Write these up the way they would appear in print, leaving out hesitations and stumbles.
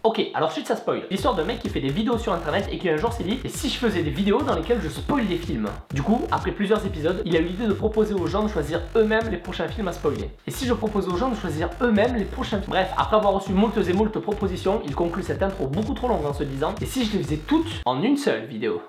Ok, alors suite ça spoil. L'histoire d'un mec qui fait des vidéos sur internet et qui un jour s'est dit, et si je faisais des vidéos dans lesquelles je spoil des films? Du coup, après plusieurs épisodes, il a eu l'idée de proposer aux gens de choisir eux-mêmes les prochains films à spoiler. Et si je propose aux gens de choisir eux-mêmes les prochains films? Bref, après avoir reçu moultes et moultes propositions, il conclut cette intro beaucoup trop longue en se disant, et si je les faisais toutes en une seule vidéo?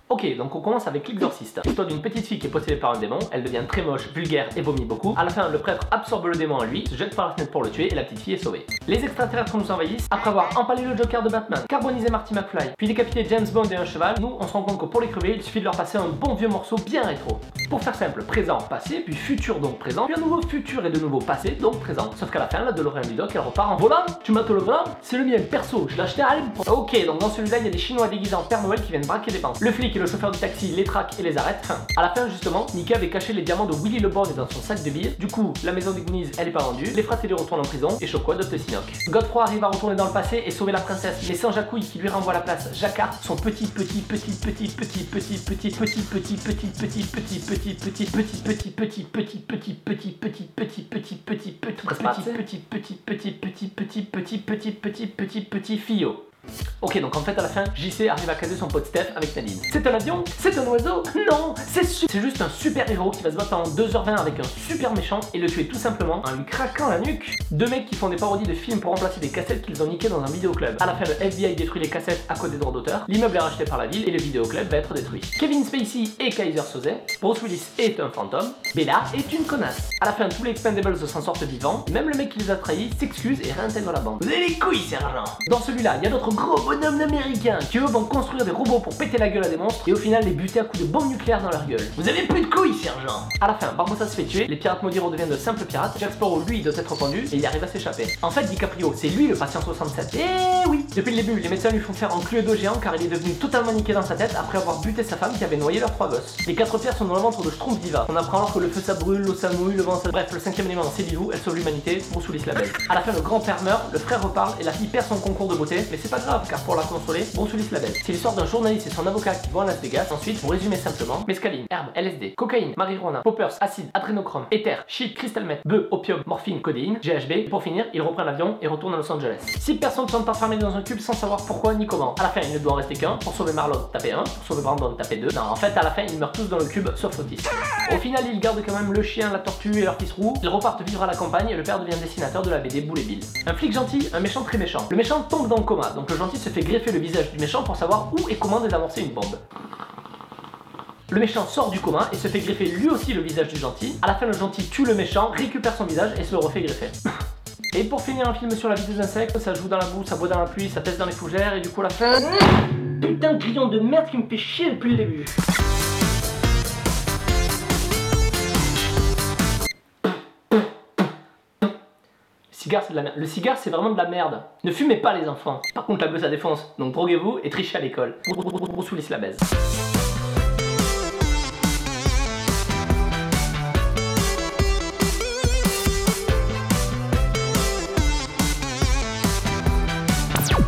Ok, donc on commence avec l'exorciste. L'histoire d'une petite fille qui est possédée par un démon, elle devient très moche, vulgaire et vomit beaucoup. À la fin, le prêtre absorbe le démon en lui, se jette par la fenêtre pour le tuer et la petite fille est sauvée. Les extraterrestres nous envahissent. Après avoir empalé le Joker de Batman, carbonisé Marty McFly, puis décapité James Bond et un cheval, nous on se rend compte que pour les crever, il suffit de leur passer un bon vieux morceau bien rétro. Pour faire simple, présent, passé, puis futur donc présent, puis un nouveau futur et de nouveau passé donc présent. Sauf qu'à la fin, la DeLorean du Doc elle repart en volant. Tu mates le volant? C'est le mien, perso, je l'ai acheté à l'époque. Ok, donc dans celui-là, il y a des Chinois déguisés en Père Noël qui viennent braquer des banques. Le flic et le chauffeur du taxi les traquent et les arrêtent. Enfin, à la fin justement, Nicky avait caché les diamants de Willy le Borgne dans son sac de billes. Du coup, la maison des Goonies elle est pas vendue, les Fratelli retournent en prison et Choco adopte Sinoc. Godefroy arrive à retourner dans le passé et sauver la princesse, mais sans Jacouille qui lui renvoie la place Jacquard, son petit fillot. Ok, donc en fait à la fin, JC arrive à caser son pote Steph avec Nadine. C'est un avion? C'est un oiseau? Non, c'est juste un super héros qui va se battre pendant 2h20 avec un super méchant et le tuer tout simplement en lui craquant la nuque. Deux mecs qui font des parodies de films pour remplacer des cassettes qu'ils ont niquées dans un vidéoclub. À la fin, le FBI détruit les cassettes à cause des droits d'auteur, l'immeuble est racheté par la ville et le vidéoclub va être détruit. Kevin Spacey est Kaiser Soze, Bruce Willis est un fantôme, Bella est une connasse. À la fin, tous les Expendables s'en sortent vivants, et même le mec qui les a trahis s'excuse et réintègre la bande. Vous avez les couilles, sergent! Dans celui-là, il y a d'autres gros bonhommes américains qui eux vont construire des robots pour péter la gueule à des monstres et au final les buter à coups de bombes nucléaires dans leur gueule. Vous avez plus de couilles, sergent! À la fin, Barbossa se fait tuer, les pirates maudits redeviennent de simples pirates, Jack Sparrow lui doit être pendu et il arrive à s'échapper. En fait, DiCaprio, c'est lui le patient 67. Eh oui! Depuis le début, les médecins lui font faire un Cluedo géant car il est devenu totalement niqué dans sa tête après avoir buté sa femme qui avait noyé leurs 3 gosses. Les 4 pierres sont dans le ventre de Schtroumpf-Diva. On apprend alors que le feu ça brûle, l'eau ça mouille, le vent ça... Bref, le 5e élément c'est Bilou, elle sauve l'humanité, Bruce Willis la belle. À la fin, le grand-père meurt, le frère reparle et la fille perd son concours de beauté, mais c'est pas grave car pour la consoler, Bruce Willis la belle. C'est l'histoire d'un journaliste et son avocat qui vont à Las Vegas. Ensuite, pour résumer simplement, mescaline, herbe, LSD, cocaïne, marijuana, poppers, acide, adrénochrome, éther, shit, crystal meth, bœuf, opium, morphine, codéine, GHB. Et pour finir, il reprend l'avion et retourne à Los Angeles. 6 personnes sont enfermées dans un cube sans savoir pourquoi ni comment. À la fin, il ne doit en rester qu'un. Pour sauver Marlon, taper 1. Pour sauver Brandon, taper 2. Non, en fait, à la fin, ils meurent tous dans le cube sauf Otis. Au final, ils gardent quand même le chien, la tortue et leur fils roux. Ils repartent vivre à la campagne et le père devient dessinateur de la BD Boule et Bill. Un flic gentil, un méchant très méchant. Le méchant tombe dans le coma, donc le gentil se fait greffer le visage du méchant pour savoir où et comment désamorcer une bombe. Le méchant sort du coma et se fait greffer lui aussi le visage du gentil. À la fin, le gentil tue le méchant, récupère son visage et se le refait greffer. Et pour finir un film sur la vie des insectes, ça joue dans la boue, ça boit dans la pluie, ça pèse dans les fougères et du coup à la fin... Putain de grillon de merde qui me fait chier depuis le début. C'est de la merde. Le cigare c'est vraiment de la merde. Ne fumez pas les enfants. Par contre la beuh ça défonce. Donc droguez-vous et trichez à l'école. Bruce Willis la baise.